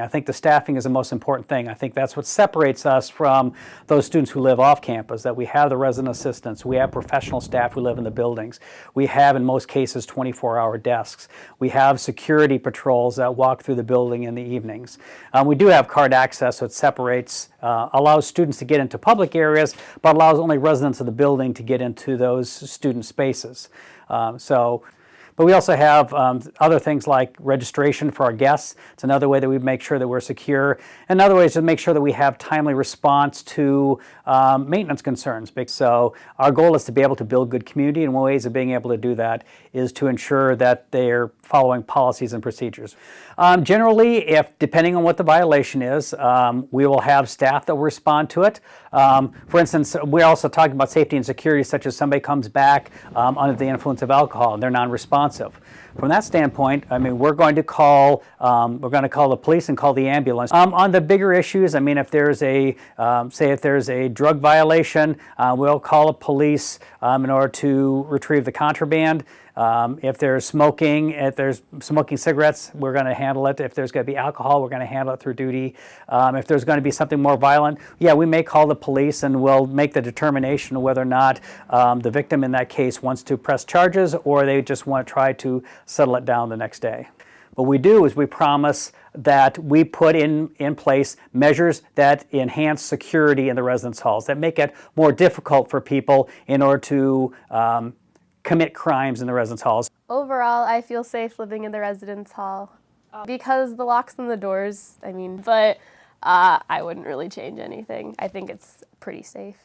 I think the staffing is the most important thing. I think that's what separates us from those students who live off campus, that we have the resident assistants, we have professional staff who live in the buildings, we have in most cases 24-hour desks, we have security patrols that walk through the building in the evenings. We do have card access, so it separates, allows students to get into public areas, but allows only residents of the building to get into those student spaces. But we also have other things like registration for our guests. It's another way that we make sure that we're secure. Another way is to make sure that we have timely response to maintenance concerns. So our goal is to be able to build good community, and one of the ways of being able to do that is to ensure that they're following policies and procedures. Generally, depending on what the violation is, we will have staff that will respond to it. For instance, we're also talking about safety and security, such as somebody comes back under the influence of alcohol and they're non-responsive. From that standpoint, I mean, we're going to call the police and call the ambulance. On the bigger issues, I mean, if there's a say if there's a drug violation, we'll call the police in order to retrieve the contraband. If there's smoking cigarettes, we're going to handle it. If there's going to be alcohol, we're going to handle it through duty. If there's going to be something more violent, yeah, we may call the police and we'll make the determination of whether or not the victim in that case wants to press charges or they just want to try to settle it down the next day. What we do is we promise that we put in place measures that enhance security in the residence halls, that make it more difficult for people in order to commit crimes in the residence halls. Overall, I feel safe living in the residence hall because the locks on the doors, but I wouldn't really change anything. I think it's pretty safe.